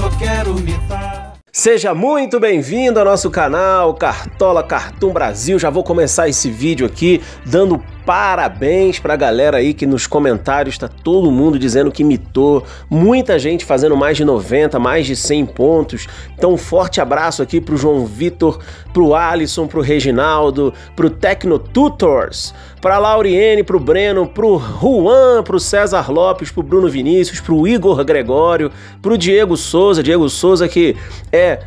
só quero mitar. Seja muito bem-vindo ao nosso canal Cartola Cartoon Brasil. Já vou começar esse vídeo aqui dando parabéns pra galera aí que nos comentários tá todo mundo dizendo que mitou, muita gente fazendo mais de 90, mais de 100 pontos. Então um forte abraço aqui pro João Vitor, pro Alisson, pro Reginaldo, pro Tecno Tutors, pra Lauriene, pro Breno, pro Juan, pro César Lopes, pro Bruno Vinícius, pro Igor Gregório, pro Diego Souza que é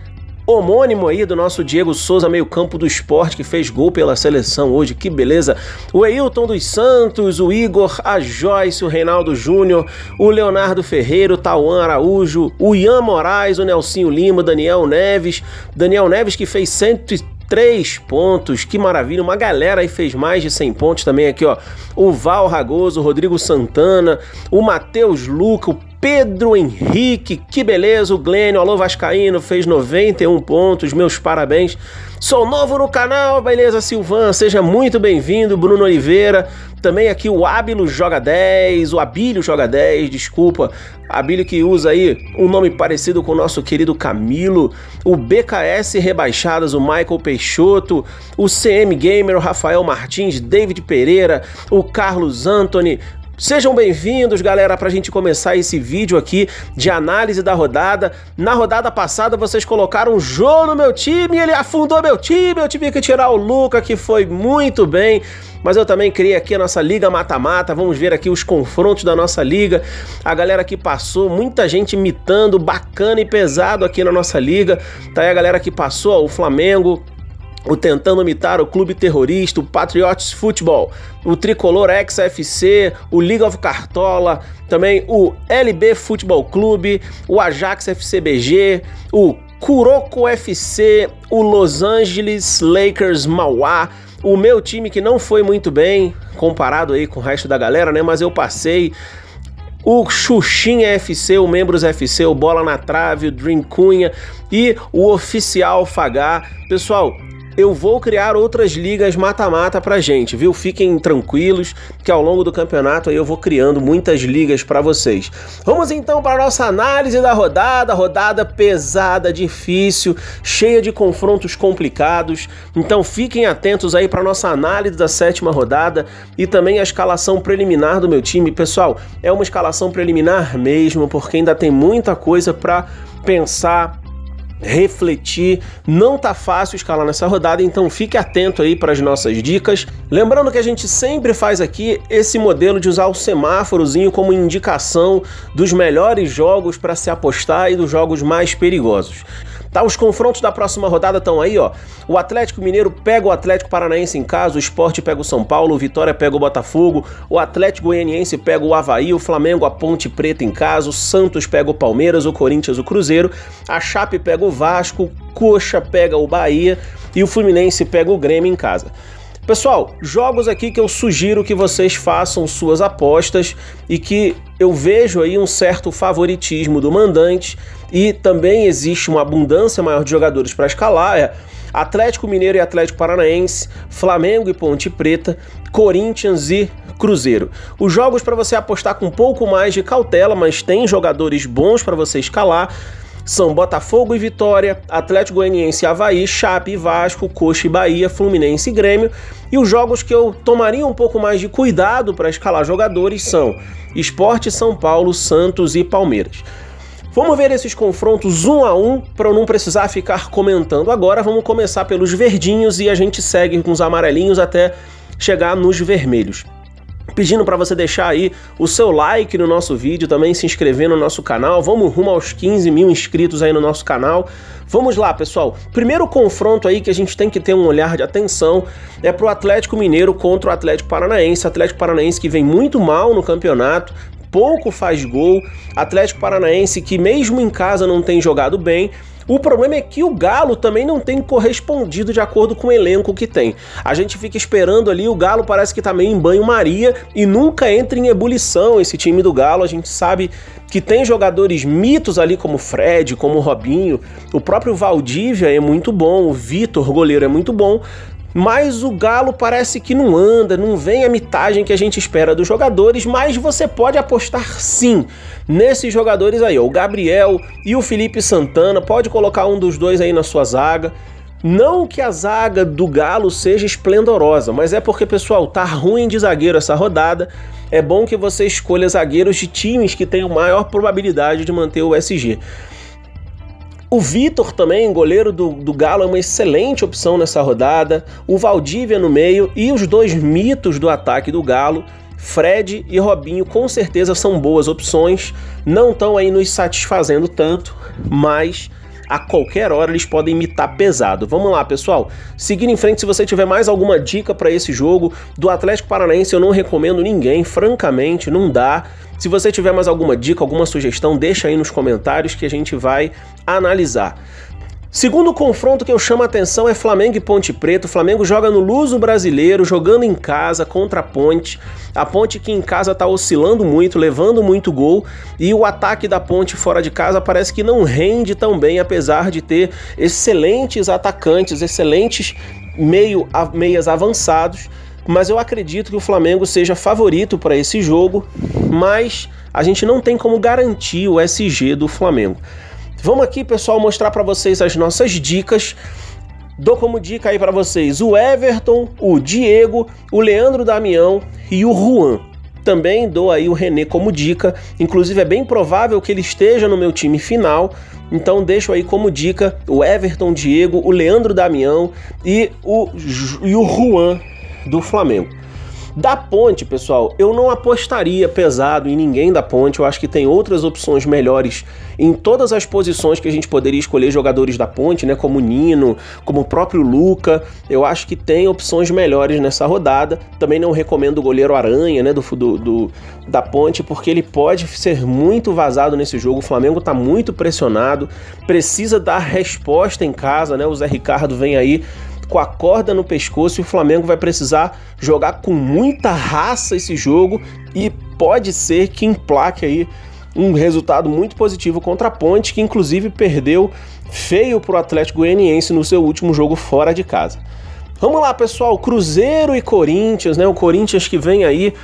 homônimo aí do nosso Diego Souza, meio campo do esporte, que fez gol pela seleção hoje, que beleza. O Eilton dos Santos, o Igor, a Joyce, o Reinaldo Júnior, o Leonardo Ferreira, o Tauan Araújo, o Ian Moraes, o Nelsinho Lima, o Daniel Neves que fez 103 pontos, que maravilha, uma galera aí fez mais de 100 pontos também aqui, ó. O Val Ragoso, o Rodrigo Santana, o Matheus Luca, o Pedro Henrique, que beleza, o Glênio, alô Vascaíno, fez 91 pontos, meus parabéns. Sou novo no canal, beleza, Silvan, seja muito bem-vindo, Bruno Oliveira, também aqui o Abílio Joga 10, o Abílio Joga 10, desculpa, Abílio que usa aí um nome parecido com o nosso querido Camilo, o BKS Rebaixadas, o Michael Peixoto, o CM Gamer, o Rafael Martins, David Pereira, o Carlos Anthony. Sejam bem-vindos, galera, pra gente começar esse vídeo aqui de análise da rodada. Na rodada passada vocês colocaram o Jô no meu time, ele afundou meu time, eu tive que tirar o Luca, que foi muito bem, mas eu também criei aqui a nossa Liga Mata-Mata. Vamos ver aqui os confrontos da nossa Liga, a galera que passou, muita gente imitando, bacana e pesado aqui na nossa Liga, tá aí a galera que passou, ó, o Flamengo, o Tentando Imitar, o Clube Terrorista, o Patriots Futebol, o Tricolor XFC, o League of Cartola, também o LB Futebol Clube, o Ajax FCBG, o Kuroko FC, o Los Angeles Lakers Mauá, o meu time que não foi muito bem, comparado aí com o resto da galera, né, mas eu passei, o Xuxinha FC, o Membros FC, o Bola na Trave, o Dream Cunha e o Oficial Fagá. Pessoal, eu vou criar outras ligas mata-mata pra gente, viu? Fiquem tranquilos que ao longo do campeonato aí eu vou criando muitas ligas pra vocês. Vamos então para a nossa análise da rodada pesada, difícil, cheia de confrontos complicados. Então fiquem atentos aí para nossa análise da 7ª rodada e também a escalação preliminar do meu time. Pessoal, é uma escalação preliminar mesmo, porque ainda tem muita coisa pra pensar, refletir, não tá fácil escalar nessa rodada, então fique atento aí para as nossas dicas. Lembrando que a gente sempre faz aqui esse modelo de usar o semáforozinho como indicação dos melhores jogos para se apostar e dos jogos mais perigosos. Tá, os confrontos da próxima rodada estão aí, ó. O Atlético Mineiro pega o Atlético Paranaense em casa, o Sport pega o São Paulo, o Vitória pega o Botafogo, o Atlético Goianiense pega o Avaí, o Flamengo a Ponte Preta em casa, o Santos pega o Palmeiras, o Corinthians o Cruzeiro, a Chape pega o Vasco, o Coxa pega o Bahia e o Fluminense pega o Grêmio em casa. Pessoal, jogos aqui que eu sugiro que vocês façam suas apostas e que eu vejo aí um certo favoritismo do mandante e também existe uma abundância maior de jogadores para escalar, é Atlético Mineiro e Atlético Paranaense, Flamengo e Ponte Preta, Corinthians e Cruzeiro. Os jogos para você apostar com um pouco mais de cautela, mas tem jogadores bons para você escalar, são Botafogo e Vitória, Atlético Goianiense e Avaí, Chape e Vasco, Coxa e Bahia, Fluminense e Grêmio. E os jogos que eu tomaria um pouco mais de cuidado para escalar jogadores são Sport, São Paulo, Santos e Palmeiras. Vamos ver esses confrontos um a um para eu não precisar ficar comentando agora. Vamos começar pelos verdinhos e a gente segue com os amarelinhos até chegar nos vermelhos. Pedindo para você deixar aí o seu like no nosso vídeo, também se inscrever no nosso canal. Vamos rumo aos 15 mil inscritos aí no nosso canal. Vamos lá, pessoal. Primeiro confronto aí que a gente tem que ter um olhar de atenção é pro Atlético Mineiro contra o Atlético Paranaense. Atlético Paranaense que vem muito mal no campeonato, pouco faz gol. Atlético Paranaense que mesmo em casa não tem jogado bem. O problema é que o Galo também não tem correspondido de acordo com o elenco que tem. A gente fica esperando ali, o Galo parece que tá meio em banho-maria e nunca entra em ebulição esse time do Galo. A gente sabe que tem jogadores mitos ali como o Fred, como o Robinho, o próprio Valdívia é muito bom, o Vitor, goleiro, é muito bom, mas o Galo parece que não anda, não vem a mitagem que a gente espera dos jogadores, mas você pode apostar sim nesses jogadores aí, ó, o Gabriel e o Felipe Santana, pode colocar um dos dois aí na sua zaga. Não que a zaga do Galo seja esplendorosa, mas é porque, pessoal, tá ruim de zagueiro essa rodada. É bom que você escolha zagueiros de times que tenham maior probabilidade de manter o SG. O Vitor também, goleiro do Galo, é uma excelente opção nessa rodada. O Valdívia no meio e os dois mitos do ataque do Galo, Fred e Robinho, com certeza são boas opções. Não estão aí nos satisfazendo tanto, mas a qualquer hora eles podem imitar pesado. Vamos lá, pessoal. Seguindo em frente, se você tiver mais alguma dica para esse jogo, do Atlético Paranaense eu não recomendo ninguém, francamente, não dá. Se você tiver mais alguma dica, alguma sugestão, deixa aí nos comentários que a gente vai analisar. Segundo confronto que eu chamo a atenção é Flamengo e Ponte Preta. O Flamengo joga no Luso Brasileiro, jogando em casa contra a Ponte. A Ponte que em casa tá oscilando muito, levando muito gol. E o ataque da Ponte fora de casa parece que não rende tão bem, apesar de ter excelentes atacantes, excelentes meias avançados. Mas eu acredito que o Flamengo seja favorito para esse jogo, mas a gente não tem como garantir o SG do Flamengo. Vamos aqui, pessoal, mostrar para vocês as nossas dicas. Dou como dica aí para vocês o Everton, o Diego, o Leandro Damião e o Juan. Também dou aí o René como dica, inclusive é bem provável que ele esteja no meu time final, então deixo aí como dica o Everton, Diego, o Leandro Damião e o Juan do Flamengo. Da Ponte, pessoal, eu não apostaria pesado em ninguém da Ponte, eu acho que tem outras opções melhores em todas as posições que a gente poderia escolher jogadores da Ponte, né, como o Nino, como o próprio Luca, eu acho que tem opções melhores nessa rodada. Também não recomendo o goleiro Aranha, né, da Ponte, porque ele pode ser muito vazado nesse jogo. O Flamengo tá muito pressionado, precisa dar resposta em casa, né, o Zé Ricardo vem aí com a corda no pescoço e o Flamengo vai precisar jogar com muita raça esse jogo e pode ser que emplaque aí um resultado muito positivo contra a Ponte, que inclusive perdeu feio para o Atlético Goianiense no seu último jogo fora de casa. Vamos lá, pessoal, Cruzeiro e Corinthians, né? O Corinthians que vem aí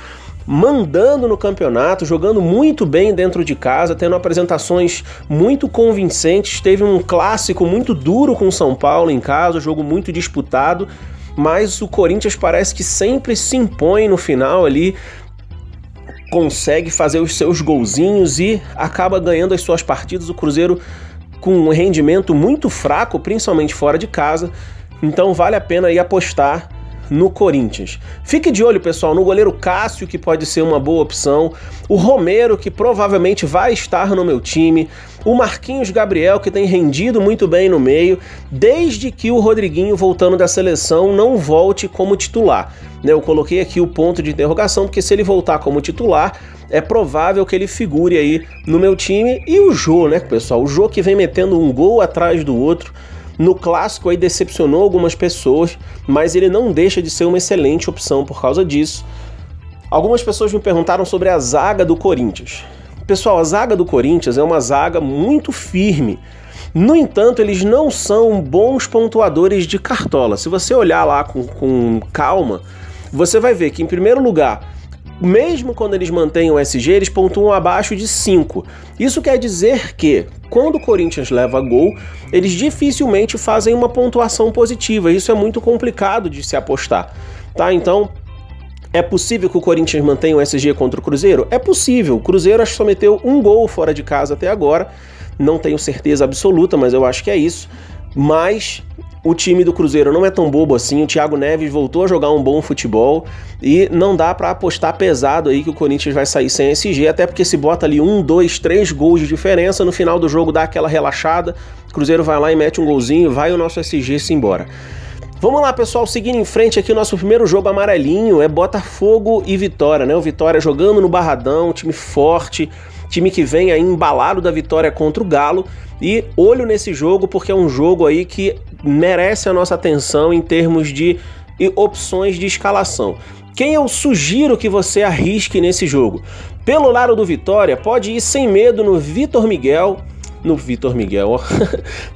mandando no campeonato, jogando muito bem dentro de casa, tendo apresentações muito convincentes. Teve um clássico muito duro com o São Paulo em casa, jogo muito disputado, mas o Corinthians parece que sempre se impõe no final ali, consegue fazer os seus golzinhos e acaba ganhando as suas partidas. O Cruzeiro com um rendimento muito fraco, principalmente fora de casa, então vale a pena aí apostar no Corinthians. Fique de olho, pessoal, no goleiro Cássio, que pode ser uma boa opção, o Romero, que provavelmente vai estar no meu time, o Marquinhos Gabriel, que tem rendido muito bem no meio, desde que o Rodriguinho, voltando da seleção, não volte como titular. Eu coloquei aqui o ponto de interrogação, porque se ele voltar como titular, é provável que ele figure aí no meu time. E o Jô, né, pessoal? O Jô que vem metendo um gol atrás do outro. No clássico aí decepcionou algumas pessoas, mas ele não deixa de ser uma excelente opção por causa disso. Algumas pessoas me perguntaram sobre a zaga do Corinthians. Pessoal, a zaga do Corinthians é uma zaga muito firme. No entanto, eles não são bons pontuadores de cartola. Se você olhar lá com calma, você vai ver que, em primeiro lugar, mesmo quando eles mantêm o SG, eles pontuam abaixo de 5. Isso quer dizer que, quando o Corinthians leva gol, eles dificilmente fazem uma pontuação positiva. Isso é muito complicado de se apostar, tá? Então, é possível que o Corinthians mantenha o SG contra o Cruzeiro? É possível. O Cruzeiro acho que só meteu um gol fora de casa até agora. Não tenho certeza absoluta, mas eu acho que é isso. Mas o time do Cruzeiro não é tão bobo assim, o Thiago Neves voltou a jogar um bom futebol e não dá pra apostar pesado aí que o Corinthians vai sair sem SG, até porque se bota ali 1, 2, 3 gols de diferença, no final do jogo dá aquela relaxada, o Cruzeiro vai lá e mete um golzinho, vai o nosso SG-se embora. Vamos lá, pessoal, seguindo em frente aqui, o nosso primeiro jogo amarelinho é Botafogo e Vitória, né? O Vitória jogando no Barradão, time forte, time que vem aí embalado da vitória contra o Galo. E olho nesse jogo porque é um jogo aí que merece a nossa atenção em termos de opções de escalação. Quem eu sugiro que você arrisque nesse jogo? Pelo lado do Vitória, pode ir sem medo no Vitor Miguel, no Vitor Miguel, ó.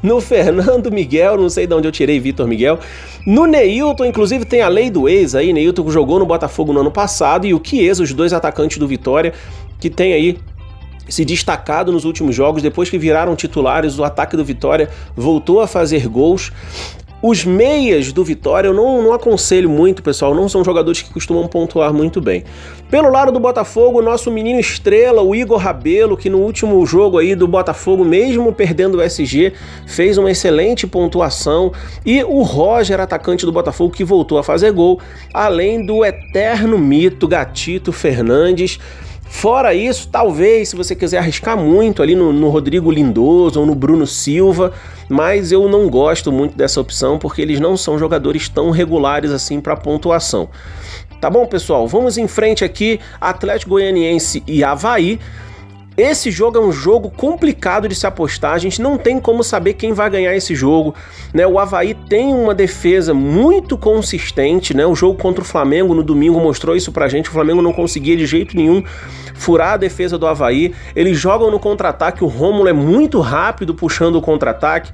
No Fernando Miguel, não sei de onde eu tirei Vitor Miguel. No Neilton, inclusive tem a lei do ex aí, Neilton jogou no Botafogo no ano passado, e o Chiesa, os dois atacantes do Vitória, que tem aí se destacado nos últimos jogos, depois que viraram titulares, o ataque do Vitória voltou a fazer gols. Os meias do Vitória eu não aconselho muito, pessoal, não são jogadores que costumam pontuar muito bem. Pelo lado do Botafogo, o nosso menino estrela, o Igor Rabelo, que no último jogo aí do Botafogo, mesmo perdendo o SG, fez uma excelente pontuação. E o Roger, atacante do Botafogo, que voltou a fazer gol, além do eterno mito Gatito Fernandes. Fora isso, talvez, se você quiser arriscar muito ali no Rodrigo Lindoso ou no Bruno Silva, mas eu não gosto muito dessa opção porque eles não são jogadores tão regulares assim para pontuação. Tá bom, pessoal? Vamos em frente aqui, Atlético Goianiense e Avaí. Esse jogo é um jogo complicado de se apostar, a gente não tem como saber quem vai ganhar esse jogo, né? O Avaí tem uma defesa muito consistente, né? O jogo contra o Flamengo no domingo mostrou isso pra gente, o Flamengo não conseguia de jeito nenhum furar a defesa do Avaí, eles jogam no contra-ataque, o Rômulo é muito rápido puxando o contra-ataque.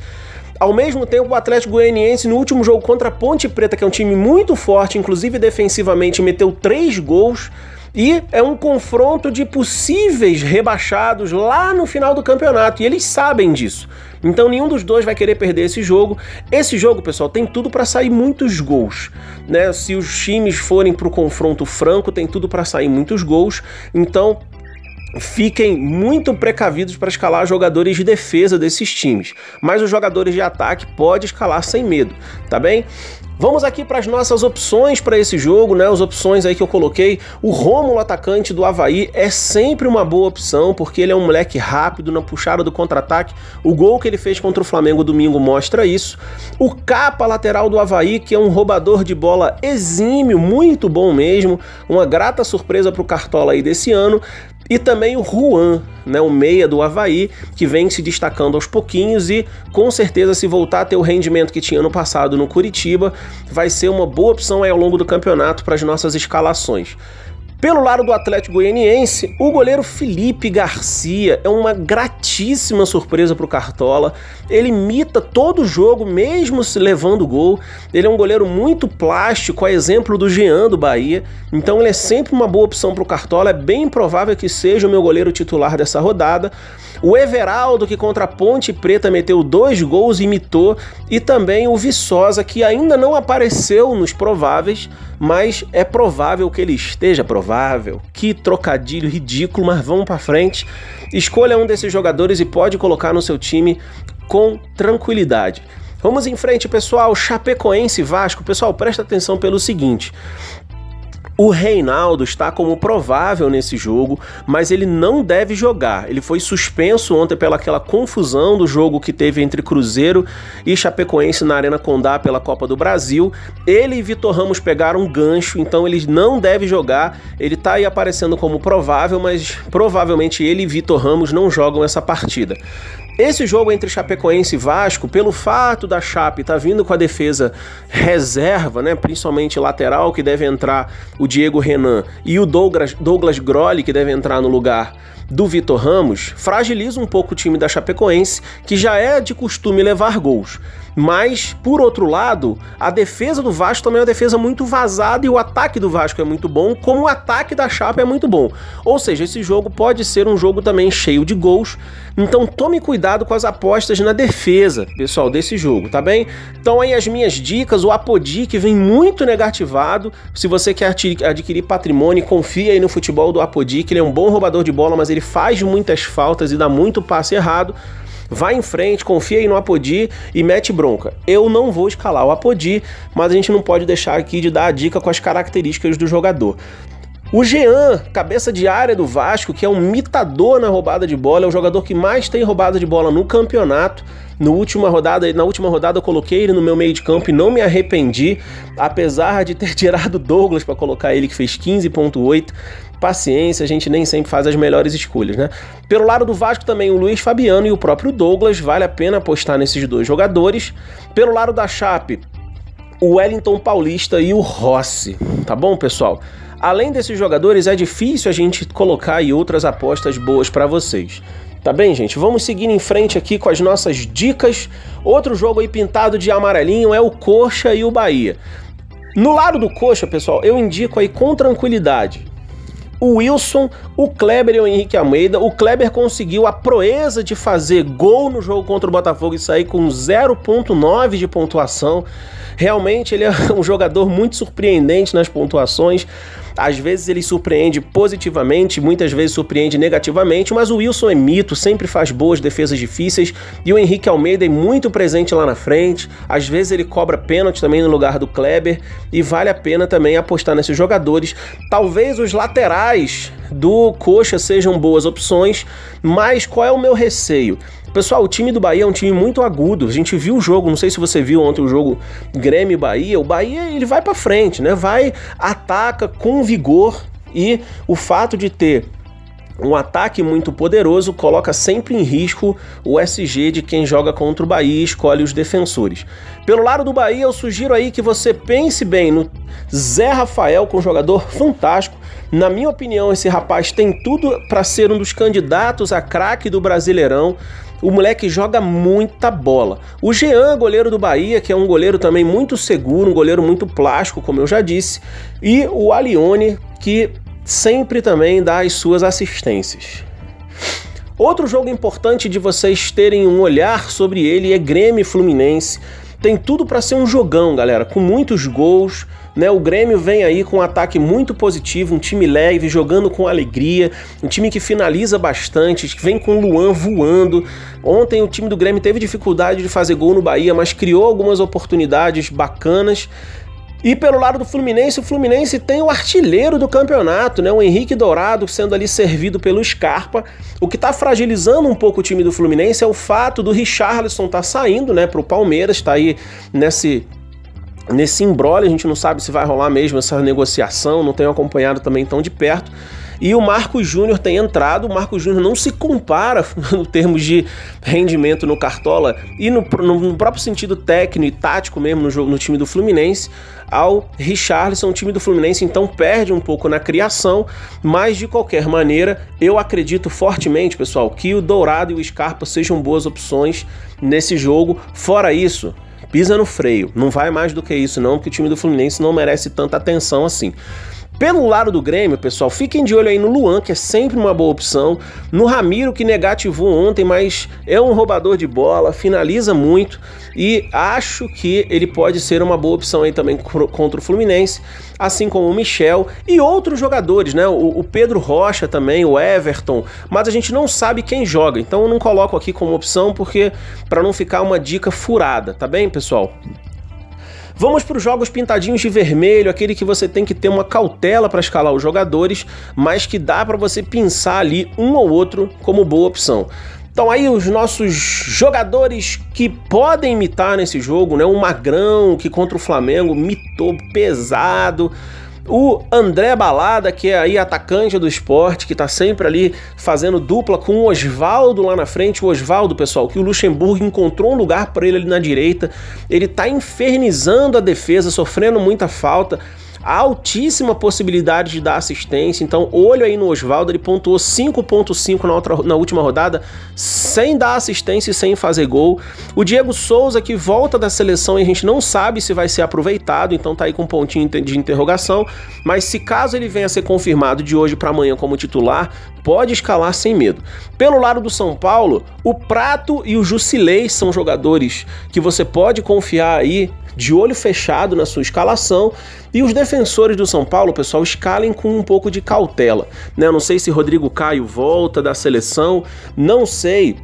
Ao mesmo tempo, o Atlético Goianiense, no último jogo contra a Ponte Preta, que é um time muito forte, inclusive defensivamente, meteu 3 gols, e é um confronto de possíveis rebaixados lá no final do campeonato, e eles sabem disso. Então nenhum dos dois vai querer perder esse jogo. Esse jogo, pessoal, tem tudo para sair muitos gols, né? Se os times forem para o confronto franco, tem tudo para sair muitos gols. Então fiquem muito precavidos para escalar jogadores de defesa desses times, mas os jogadores de ataque pode escalar sem medo, tá bem? Vamos aqui para as nossas opções para esse jogo, né? As opções aí que eu coloquei. O Rômulo, atacante do Avaí, é sempre uma boa opção, porque ele é um moleque rápido na puxada do contra-ataque. O gol que ele fez contra o Flamengo domingo mostra isso. O Capa, lateral do Avaí, que é um roubador de bola exímio, muito bom mesmo. Uma grata surpresa para o Cartola aí desse ano. E também o Juan, né, o meia do Avaí, que vem se destacando aos pouquinhos e com certeza, se voltar a ter o rendimento que tinha no passado no Curitiba, vai ser uma boa opção aí ao longo do campeonato para as nossas escalações. Pelo lado do Atlético Goianiense, o goleiro Felipe Garcia é uma gratíssima surpresa para o Cartola. Ele imita todo o jogo, mesmo se levando gol. Ele é um goleiro muito plástico, a exemplo do Jean do Bahia. Então ele é sempre uma boa opção para o Cartola. É bem provável que seja o meu goleiro titular dessa rodada. O Everaldo, que contra a Ponte Preta meteu 2 gols e imitou. E também o Viçosa, que ainda não apareceu nos prováveis, mas é provável que ele esteja provável. Que trocadilho ridículo, mas vamos para frente. Escolha um desses jogadores e pode colocar no seu time com tranquilidade. Vamos em frente, pessoal. Chapecoense e Vasco. Pessoal, presta atenção pelo seguinte. O Reinaldo está como provável nesse jogo, mas ele não deve jogar. Ele foi suspenso ontem pelaquela confusão do jogo que teve entre Cruzeiro e Chapecoense na Arena Condá pela Copa do Brasil. Ele e Vitor Ramos pegaram um gancho, então ele não deve jogar. Ele está aí aparecendo como provável, mas provavelmente ele e Vitor Ramos não jogam essa partida. Esse jogo entre Chapecoense e Vasco, pelo fato da Chape estar vindo com a defesa reserva, né, principalmente lateral, que deve entrar o Diego Renan, e o Douglas Grolli, que deve entrar no lugar do Vitor Ramos, fragiliza um pouco o time da Chapecoense, que já é de costume levar gols. Mas, por outro lado, a defesa do Vasco também é uma defesa muito vazada e o ataque do Vasco é muito bom, como o ataque da Chape é muito bom. Ou seja, esse jogo pode ser um jogo também cheio de gols, então tome cuidado com as apostas na defesa, pessoal, desse jogo, tá bem? Então aí as minhas dicas, o Apodi, que vem muito negativado. Se você quer adquirir patrimônio, confia aí no futebol do Apodi, que ele é um bom roubador de bola, mas ele faz muitas faltas e dá muito passe errado. Vai em frente, confia aí no Apodi e mete bronca. Eu não vou escalar o Apodi, mas a gente não pode deixar aqui de dar a dica com as características do jogador. O Jean, cabeça de área do Vasco, que é um mitador na roubada de bola, é o jogador que mais tem roubada de bola no campeonato. Na última rodada eu coloquei ele no meu meio de campo e não me arrependi, apesar de ter tirado o Douglas para colocar ele, que fez 15,8. Paciência, a gente nem sempre faz as melhores escolhas, né? Pelo lado do Vasco também o Luiz Fabiano e o próprio Douglas, vale a pena apostar nesses dois jogadores. Pelo lado da Chape, o Wellington Paulista e o Rossi, tá bom, pessoal? Além desses jogadores, é difícil a gente colocar aí outras apostas boas para vocês. Tá bem, gente? Vamos seguir em frente aqui com as nossas dicas. Outro jogo aí pintado de amarelinho é o Coxa e o Bahia. No lado do Coxa, pessoal, eu indico aí com tranquilidade o Wilson, o Kleber e o Henrique Almeida. O Kleber conseguiu a proeza de fazer gol no jogo contra o Botafogo e sair com 0,9 de pontuação. Realmente ele é um jogador muito surpreendente nas pontuações. Às vezes ele surpreende positivamente, muitas vezes surpreende negativamente, mas o Wilson é mito, sempre faz boas defesas difíceis, e o Henrique Almeida é muito presente lá na frente. Às vezes ele cobra pênalti também no lugar do Kleber, e vale a pena também apostar nesses jogadores. Talvez os laterais do Coxa sejam boas opções, mas qual é o meu receio? Pessoal, o time do Bahia é um time muito agudo. A gente viu o jogo, não sei se você viu ontem o jogo Grêmio e Bahia. O Bahia, ele vai pra frente, né? Ataca com vigor, e o fato de ter um ataque muito poderoso coloca sempre em risco o SG de quem joga contra o Bahia e escolhe os defensores. Pelo lado do Bahia, eu sugiro aí que você pense bem no Zé Rafael, com um jogador fantástico. Na minha opinião, esse rapaz tem tudo para ser um dos candidatos a craque do Brasileirão. O moleque joga muita bola. O Jean, goleiro do Bahia, que é um goleiro também muito seguro, um goleiro muito plástico, como eu já disse. E o Alione, que sempre também dá as suas assistências. Outro jogo importante de vocês terem um olhar sobre ele é Grêmio e Fluminense. Tem tudo para ser um jogão, galera, com muitos gols, né? O Grêmio vem aí com um ataque muito positivo, um time leve, jogando com alegria, um time que finaliza bastante, que vem com o Luan voando. Ontem o time do Grêmio teve dificuldade de fazer gol no Bahia, mas criou algumas oportunidades bacanas. E pelo lado do Fluminense, o Fluminense tem o artilheiro do campeonato, né? O Henrique Dourado sendo ali servido pelo Scarpa. O que está fragilizando um pouco o time do Fluminense é o fato do Richarlison estar saindo, né, para o Palmeiras, está aí nesse imbróglio. A gente não sabe se vai rolar mesmo essa negociação, não tenho acompanhado também tão de perto. E o Marcos Júnior tem entrado. O Marcos Júnior não se compara em termos de rendimento no Cartola e no próprio sentido técnico e tático mesmo no time do Fluminense ao Richarlison. O time do Fluminense então perde um pouco na criação, mas de qualquer maneira eu acredito fortemente, pessoal, que o Dourado e o Scarpa sejam boas opções nesse jogo. Fora isso, pisa no freio, não vai mais do que isso não, porque o time do Fluminense não merece tanta atenção assim. Pelo lado do Grêmio, pessoal, fiquem de olho aí no Luan, que é sempre uma boa opção, no Ramiro, que negativou ontem, mas é um roubador de bola, finaliza muito, e acho que ele pode ser uma boa opção aí também contra o Fluminense, assim como o Michel e outros jogadores, né? O Pedro Rocha também, o Everton, mas a gente não sabe quem joga, então eu não coloco aqui como opção, porque para não ficar uma dica furada, tá bem, pessoal? Vamos para os jogos pintadinhos de vermelho, aquele que você tem que ter uma cautela para escalar os jogadores, mas que dá para você pensar ali um ou outro como boa opção. Então aí os nossos jogadores que podem imitar nesse jogo, né? O Magrão, que contra o Flamengo mitou pesado. O André Balada, que é aí atacante do Sport, que tá sempre ali fazendo dupla com o Osvaldo lá na frente. O Osvaldo, pessoal, que o Luxemburgo encontrou um lugar para ele ali na direita. Ele tá infernizando a defesa, sofrendo muita falta. Há altíssima possibilidade de dar assistência, então olho aí no Osvaldo. Ele pontuou 5.5 na última rodada, sem dar assistência e sem fazer gol. O Diego Souza, que volta da seleção e a gente não sabe se vai ser aproveitado, então tá aí com um pontinho de interrogação, mas se caso ele venha a ser confirmado de hoje para amanhã como titular, pode escalar sem medo. Pelo lado do São Paulo, o Prato e o Jusilei são jogadores que você pode confiar aí de olho fechado na sua escalação. E os defensores do São Paulo, pessoal, escalem com um pouco de cautela, né? Eu não sei se Rodrigo Caio volta da seleção, não sei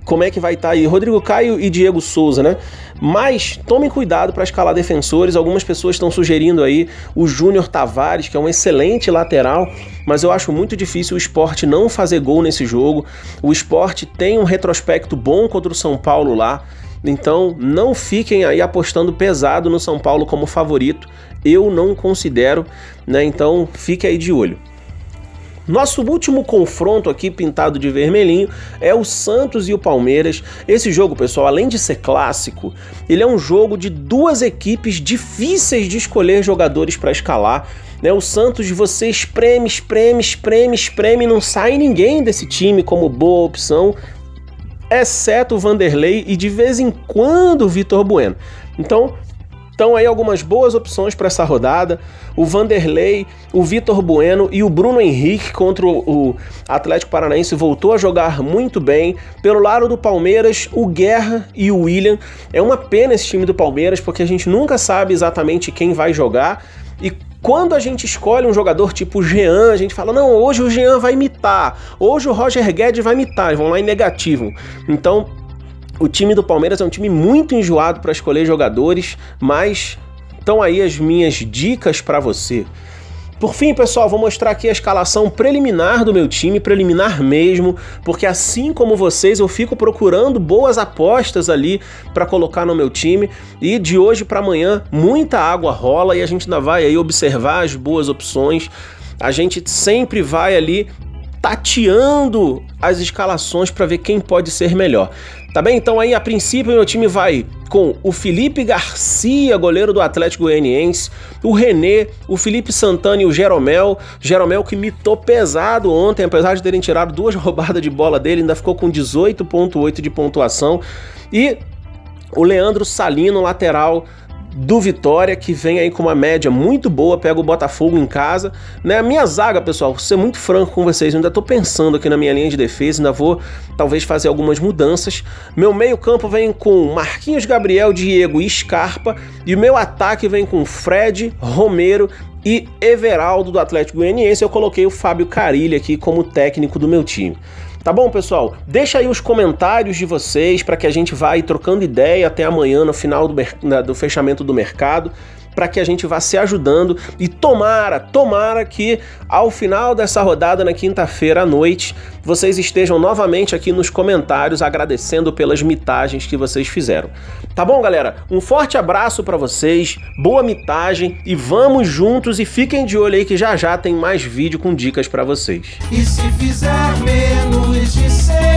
como é que vai estar aí Rodrigo Caio e Diego Souza, né? Mas tomem cuidado para escalar defensores. Algumas pessoas estão sugerindo aí o Júnior Tavares, que é um excelente lateral, mas eu acho muito difícil o Sport não fazer gol nesse jogo. O Sport tem um retrospecto bom contra o São Paulo lá, então não fiquem aí apostando pesado no São Paulo como favorito. Eu não considero, né? Então fique aí de olho. Nosso último confronto aqui pintado de vermelhinho é o Santos e o Palmeiras. Esse jogo, pessoal, além de ser clássico, ele é um jogo de duas equipes difíceis de escolher jogadores para escalar. né? O Santos, você espreme, não sai ninguém desse time como boa opção, exceto o Vanderlei e de vez em quando o Vitor Bueno. Então aí algumas boas opções para essa rodada: o Vanderlei, o Vitor Bueno e o Bruno Henrique contra o Atlético Paranaense voltou a jogar muito bem. Pelo lado do Palmeiras, o Guerra e o William. É uma pena esse time do Palmeiras, porque a gente nunca sabe exatamente quem vai jogar, e quando a gente escolhe um jogador tipo o Jean, a gente fala, não, hoje o Jean vai imitar, hoje o Roger Guedes vai imitar, eles vão lá em negativo. Então o time do Palmeiras é um time muito enjoado para escolher jogadores, mas estão aí as minhas dicas para você. Por fim, pessoal, vou mostrar aqui a escalação preliminar do meu time, preliminar mesmo, porque assim como vocês, eu fico procurando boas apostas ali para colocar no meu time, e de hoje para amanhã muita água rola e a gente ainda vai aí observar as boas opções. A gente sempre vai ali tateando as escalações para ver quem pode ser melhor. Tá bem? Então aí, a princípio, meu time vai com o Felipe Garcia, goleiro do Atlético Goianiense, o René, o Felipe Santana e o Jeromel. Jeromel que mitou pesado ontem, apesar de terem tirado 2 roubadas de bola dele, ainda ficou com 18,8 de pontuação. E o Leandro Salino, lateral do Vitória, que vem aí com uma média muito boa, pega o Botafogo em casa, né? A minha zaga, pessoal, vou ser muito franco com vocês, eu ainda tô pensando aqui na minha linha de defesa, ainda vou talvez fazer algumas mudanças. Meu meio campo vem com Marquinhos Gabriel, Diego e Scarpa, e o meu ataque vem com Fred, Romero e Everaldo do Atlético Goianiense. Eu coloquei o Fábio Carilli aqui como técnico do meu time. Tá bom, pessoal? Deixa aí os comentários de vocês para que a gente vá aí trocando ideia até amanhã no final do fechamento do mercado, para que a gente vá se ajudando e tomara que ao final dessa rodada na quinta-feira à noite vocês estejam novamente aqui nos comentários agradecendo pelas mitagens que vocês fizeram. Tá bom, galera? Um forte abraço para vocês, boa mitagem e vamos juntos, e fiquem de olho aí que já tem mais vídeo com dicas para vocês. E se fizer menos de 100